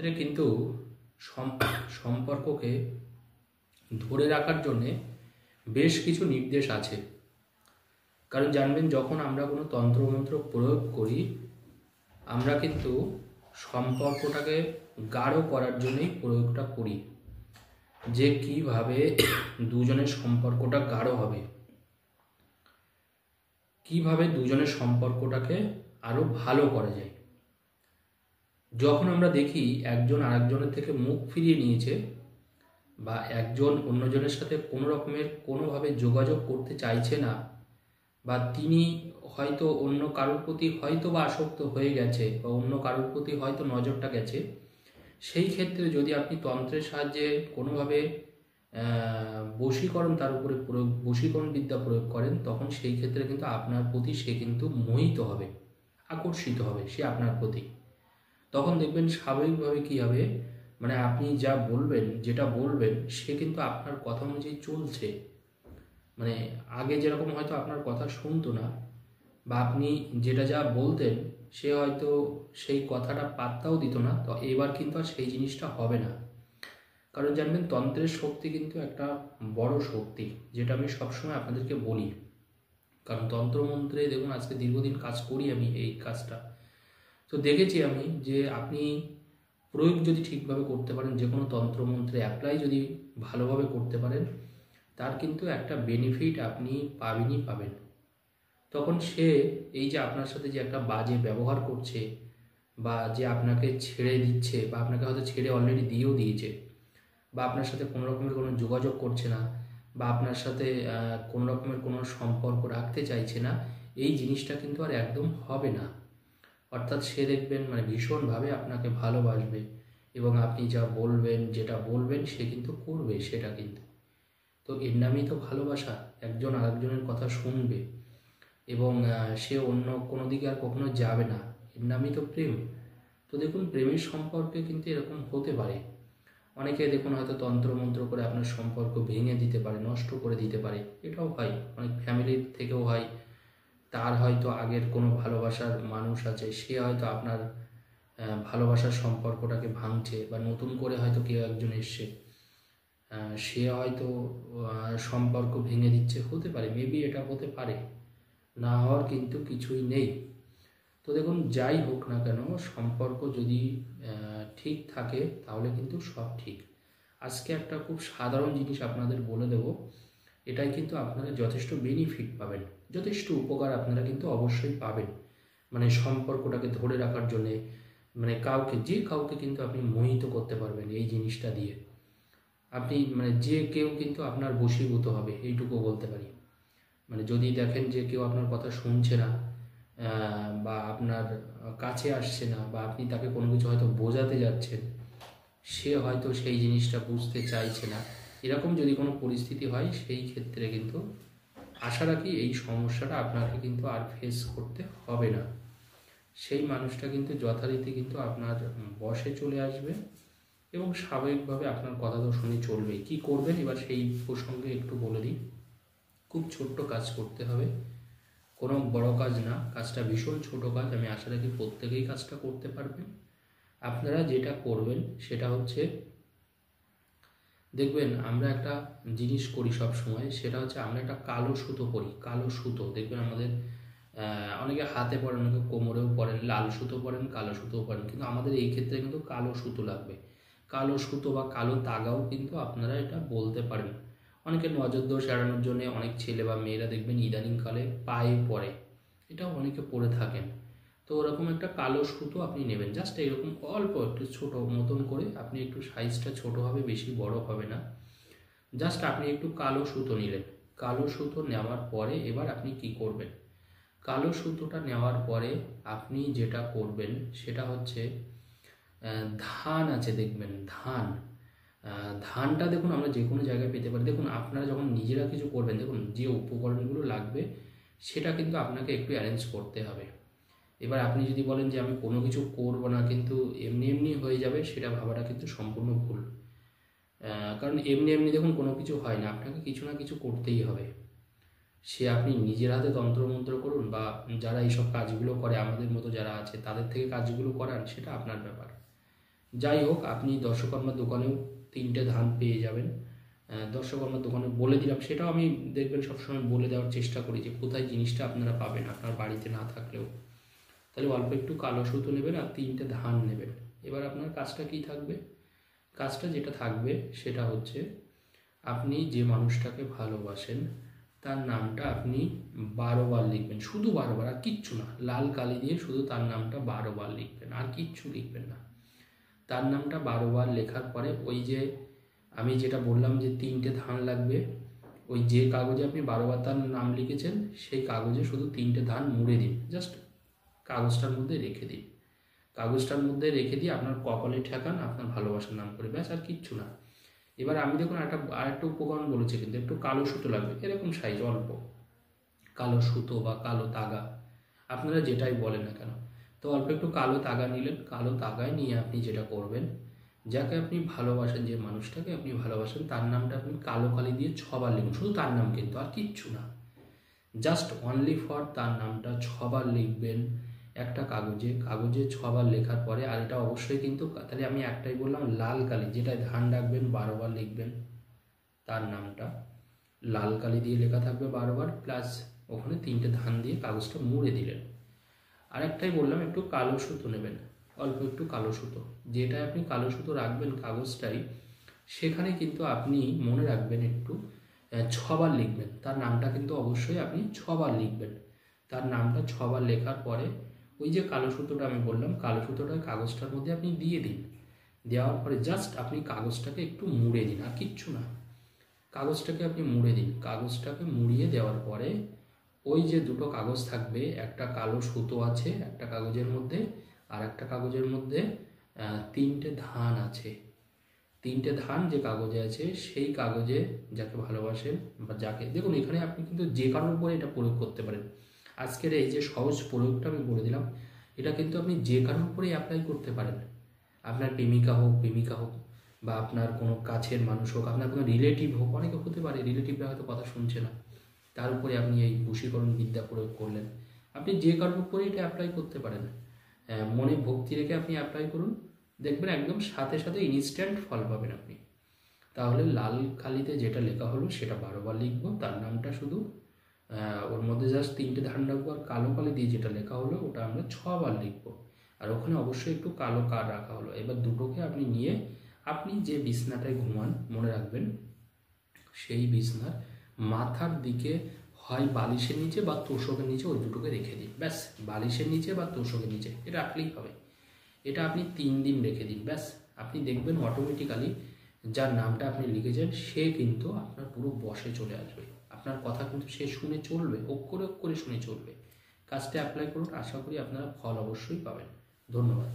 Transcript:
ক্ষেত্রে কিন্তু সম্পর্ককে ধরে রাখার জন্যে বেশ কিছু নির্দেশ আছে। কারণ জানবেন, যখন আমরা কোনো তন্ত্রমন্ত্র প্রয়োগ করি, আমরা কিন্তু সম্পর্কটাকে গাঢ় করার জন্যই প্রয়োগটা করি, যে কিভাবে দুজনের সম্পর্কটা গাঢ় হবে, কিভাবে দুজনের সম্পর্কটাকে আরো ভালো করা যায়। যখন আমরা দেখি একজন আরেকজনের থেকে মুখ ফিরিয়ে নিয়েছে, বা একজন অন্যজনের সাথে কোনো রকমের কোনোভাবে যোগাযোগ করতে চাইছে না, বা তিনি হয়তো অন্য কারোর প্রতি হয়তো বা আসক্ত হয়ে গেছে, বা অন্য কারোর প্রতি হয়তো নজরটা গেছে, সেই ক্ষেত্রে যদি আপনি তন্ত্রের সাহায্যে কোনোভাবে বশীকরণ তার উপরে প্রয়োগ, বশীকরণ বিদ্যা প্রয়োগ করেন, তখন সেই ক্ষেত্রে কিন্তু আপনার প্রতি সে কিন্তু মোহিত হবে, আকর্ষিত হবে সে আপনার প্রতি। তখন দেখবেন স্বাভাবিকভাবে কী হবে, মানে আপনি যা বলবেন, যেটা বলবেন, সে কিন্তু আপনার কথা অনুযায়ী চলছে। মানে আগে যেরকম হয়তো আপনার কথা শুনতো না, বা আপনি যেটা যা বলতেন সে হয়তো সেই কথাটা পাত্তাও দিত না, তো এবার কিন্তু আর সেই জিনিসটা হবে না। কারণ জানবেন, তন্ত্রের শক্তি কিন্তু একটা বড় শক্তি, যেটা আমি সবসময় আপনাদেরকে বলি। কারণ তন্ত্রমন্ত্রে দেখুন, আজকে দীর্ঘদিন কাজ করি আমি এই কাজটা, তো দেখেছি আমি যে আপনি প্রয়োগ যদি ঠিকভাবে করতে পারেন, যে কোনো তন্ত্রমন্ত্রে অ্যাপ্লাই যদি ভালোভাবে করতে পারেন, তার কিন্তু একটা বেনিফিট আপনি পাবেন। তখন সে এই যে আপনার সাথে যে একটা বাজে ব্যবহার করছে, বা যে আপনাকে ছেড়ে দিচ্ছে, বা আপনাকে হয়তো ছেড়ে অলরেডি দিয়েও দিয়েছে, বা আপনার সাথে কোনো রকমের কোনো যোগাযোগ করছে না, বা আপনার সাথে কোনো রকমের কোনো সম্পর্ক রাখতে চাইছে না, এই জিনিসটা কিন্তু আর একদম হবে না। অর্থাৎ সে দেখবেন মানে ভীষণভাবে আপনাকে ভালোবাসবে, এবং আপনি যা বলবেন, যেটা বলবেন, সে কিন্তু করবে সেটা কিন্তু। তো এর নামই তো ভালোবাসা, একজন আরেকজনের কথা শুনবে, এবং সে অন্য কোনো দিকে আর কখনো যাবে না, এর নামই তো প্রেম। তো দেখুন, প্রেমের সম্পর্কে কিন্তু এরকম হতে পারে। অনেকে দেখুন হয়তো তন্ত্রমন্ত্র করে আপনার সম্পর্ক ভেঙে দিতে পারে, নষ্ট করে দিতে পারে, এটাও হয়, অনেক ফ্যামিলির থেকেও হয়। তার হয়তো আগের কোনো ভালোবাসার মানুষ আছে, সে হয়তো আপনার ভালোবাসার সম্পর্কটাকে ভাঙছে, বা নতুন করে হয়তো কেউ একজন এসছে, সে হয়তো সম্পর্ক ভেঙে দিচ্ছে, হতে পারে, মেবি এটা হতে পারে, না হওয়ার কিন্তু কিছুই নেই। তো দেখুন, যাই হোক না কেন, সম্পর্ক যদি ঠিক থাকে তাহলে কিন্তু সব ঠিক। আজকে একটা খুব সাধারণ জিনিস আপনাদের বলে দেব, এটাই কিন্তু আপনারা যথেষ্ট বেনিফিট পাবেন, যথেষ্ট উপকার আপনারা কিন্তু অবশ্যই পাবেন। মানে সম্পর্কটাকে ধরে রাখার জন্যে, মানে যে কাউকে কিন্তু আপনি মোহিত করতে পারবেন এই জিনিসটা দিয়ে। আপনি মানে যে কেউ কিন্তু আপনার বশীভূত হবে, এইটুকু বলতে পারি। মানে যদি দেখেন যে কেউ আপনার কথা শুনছে না, বা আপনার কাছে আসছে না, বা আপনি তাকে কোনো কিছু হয়তো বোঝাতে যাচ্ছেন, সে হয়তো সেই জিনিসটা বুঝতে চাইছে না, এরকম যদি কোনো পরিস্থিতি হয়, সেই ক্ষেত্রে কিন্তু আশা রাখি এই সমস্যাটা আপনাকে কিন্তু আর ফেস করতে হবে না। সেই মানুষটা কিন্তু যথারীতি কিন্তু আপনার বশে চলে আসবে, এবং স্বাভাবিকভাবে আপনার কথা তো শুনে চলবেই। কী করবেন এবার সেই প্রসঙ্গে একটু বলে দিই। খুব ছোট্ট কাজ করতে হবে, কোনো বড় কাজ না, কাজটা ভীষণ ছোট কাজ, আমি আশা রাখি প্রত্যেকেই কাজটা করতে পারবেন। আপনারা যেটা করবেন সেটা হচ্ছে, দেখবেন আমরা একটা জিনিস করি সব সময়, সেটা হচ্ছে আমরা একটা কালো সুতো পরি। কালো সুতো দেখবেন আমাদের অনেকে হাতে পরেন, অনেকে কোমরেও পরেন, লাল সুতো পরেন, কালো সুতোও পরেন, কিন্তু আমাদের এই ক্ষেত্রে কিন্তু কালো সুতো লাগবে। কালো সুতো বা কালো তাগাও কিন্তু আপনারা এটা বলতে পারেন। অনেকে নজর দোষ এড়ানোর জন্য অনেক ছেলে বা মেয়েরা দেখবেন ইদানিংকালে পায়ে পরে, এটাও অনেকে পরে থাকেন। তো ওরকম একটা কালো সুতো আপনি নেবেন, জাস্ট এরকম অল্প একটু ছোটো মতন করে, আপনি একটু সাইজটা ছোটো হবে, বেশি বড় হবে না। জাস্ট আপনি একটু কালো সুতো নিলেন। কালো সুতো নেওয়ার পরে এবার আপনি কি করবেন, কালো সুতোটা নেওয়ার পরে আপনি যেটা করবেন সেটা হচ্ছে, ধান আছে দেখবেন, ধানটা দেখুন আমরা যে কোনো জায়গায় পেতে পারি। দেখুন আপনারা যখন নিজেরা কিছু করবেন, দেখুন যে উপকরণগুলো লাগবে সেটা কিন্তু আপনাকে একটু অ্যারেঞ্জ করতে হবে। এবার আপনি যদি বলেন যে আমি কোনো কিছু করব না, কিন্তু এমনি এমনি হয়ে যাবে, সেটা ভাবাটা কিন্তু সম্পূর্ণ ভুল। কারণ এমনি এমনি দেখুন কোনো কিছু হয় না, আপনাকে কিছু না কিছু করতেই হবে। সে আপনি নিজের হাতে তন্ত্রমন্ত্র করুন, বা যারা এইসব কাজগুলো করে আমাদের মতো যারা আছে তাদের থেকে কাজগুলো করান, সেটা আপনার ব্যাপার। যাই হোক, আপনি দর্শকর্মার দোকানেও 3টে ধান পেয়ে যাবেন। দর্শকর্মার দোকানে বলে দিলাম, সেটাও আমি দেখবেন সবসময় বলে দেওয়ার চেষ্টা করি যে কোথায় জিনিসটা আপনারা পাবেন আপনার বাড়িতে না থাকলেও। তাহলে অল্প একটু কালো সুতো নেবেন আর 3টে ধান নেবেন। এবার আপনার কাজটা কি থাকবে? কাজটা যেটা থাকবে সেটা হচ্ছে, আপনি যে মানুষটাকে ভালোবাসেন তার নামটা আপনি 12বার লিখবেন, শুধু 12বার, আর কিচ্ছু না। লাল কালি দিয়ে শুধু তার নামটা 12বার লিখবেন, আর কিচ্ছু লিখবেন না। তার নামটা 12বার লেখার পরে ওই যে আমি যেটা বললাম যে 3টে ধান লাগবে, ওই যে কাগজে আপনি 12বার তার নাম লিখেছেন সেই কাগজে শুধু 3টে ধান মুড়ে দিন, জাস্ট কাগজটার মধ্যে রেখে দিন। কাগজটার মধ্যে রেখে দিয়ে আপনার কপালে ঠেকান আপনার ভালোবাসার নাম করে, ব্যাস, আর কিচ্ছু না। এবার আমি দেখুন আরেকটা উপকরণ বলেছি, কিন্তু একটু কালো সুতো লাগবে, এরকম সাইজ অল্প কালো সুতো বা কালো তাগা, আপনারা যেটাই বলেন না কেন। তো অল্প একটু কালো তাগা নিলেন, কালো তাগায় নিয়ে আপনি যেটা করবেন, যাকে আপনি ভালোবাসেন, যে মানুষটাকে আপনি ভালোবাসেন তার নামটা আপনি কালো কালি দিয়ে 6বার লিখুন, শুধু তার নাম, কিন্তু আর কিচ্ছু না। জাস্ট অনলি ফর তার নামটা 6বার লিখবেন একটা কাগজে। কাগজে 6বার লেখার পরে, আর এটা অবশ্যই কিন্তু, তাহলে আমি একটাই বললাম, লাল কালি যেটায় ধান রাখবেন 12বার লিখবেন তার নামটা, লাল কালি দিয়ে লেখা থাকবে 12বার, প্লাস ওখানে 3টে ধান দিয়ে কাগজটা মুড়ে দিলেন। আরেকটাই বললাম, একটু কালো সুতো নেবেন, অল্প একটু কালো সুতো, যেটায় আপনি কালো সুতো রাখবেন কাগজটাই, সেখানে কিন্তু আপনি মনে রাখবেন একটু 6বার লিখবেন তার নামটা, কিন্তু অবশ্যই আপনি 6বার লিখবেন তার নামটা। 6বার লেখার পরে ওই যে কালো সুতোটা আমি বললাম, কালো সুতোটা কাগজটার মধ্যে আপনি দিয়ে দিন। দেওয়ার পরে জাস্ট আপনি কাগজটাকে একটু মুড়ে দিন, আর কিচ্ছু না। কাগজটাকে আপনি মুড়ে দিন। কাগজটাকে মুড়িয়ে দেওয়ার পরে ওই যে দুটো কাগজ থাকবে, একটা কালো সুতো আছে একটা কাগজের মধ্যে, আর একটা কাগজের মধ্যে 3টে ধান আছে। 3টে ধান যে কাগজে আছে, সেই কাগজে যাকে ভালোবাসেন বা যাকে, দেখুন এখানে আপনি কিন্তু যে কারোর উপরে এটা প্রয়োগ করতে পারেন। আজকের এই যে সহজ প্রয়োগটা আমি বলে দিলাম, এটা কিন্তু আপনি যে কারোর উপরেই অ্যাপ্লাই করতে পারেন। আপনার প্রেমিকা হোক বা আপনার কোনো কাছের মানুষ হোক, আপনার কোনো রিলেটিভ হোক, অনেকে হতে পারে রিলেটিভরা হয়তো কথা শুনছে না, তার উপরে আপনি এই বশীকরণ বিদ্যা প্রয়োগ করলেন। আপনি যে কারোর উপরে এটা অ্যাপ্লাই করতে পারেন, মনে ভক্তি রেখে আপনি অ্যাপ্লাই করুন, দেখবেন একদম সাথে সাথে ইনস্ট্যান্ট ফল পাবেন আপনি। তাহলে লাল কালিতে যেটা লেখা হলো সেটা 12বার লিখবো, তার নামটা শুধু ওর মধ্যে জাস্ট 3টে ধান রাখবো, আর কালো কালি দিয়ে যেটা লেখা হলো ওটা আমরা 6বার লিখবো, আর ওখানে অবশ্যই একটু কালো কার রাখা হলো। এবার দুটোকে আপনি নিয়ে আপনি যে বিছনাটায় ঘুমান, মনে রাখবেন সেই বিছনার মাথার দিকে হয় বালিশের নিচে বা তোষকের নিচে ওই দুটোকে রেখে দিন, ব্যাস। বালিশের নিচে বা তোষকের নিচে এটা রাখলেই হবে। এটা আপনি 3 দিন রেখে দিন, ব্যাস। আপনি দেখবেন অটোমেটিক্যালি যার নামটা আপনি লিখেছেন সে কিন্তু আপনার পুরো বশে চলে আসবে। আপনার কথা কিন্তু সে শুনে চলবে, অক্ষরে অক্ষরে শুনে চলবে। কাজটা অ্যাপ্লাই করুন, আশা করি আপনারা ফল অবশ্যই পাবেন। ধন্যবাদ।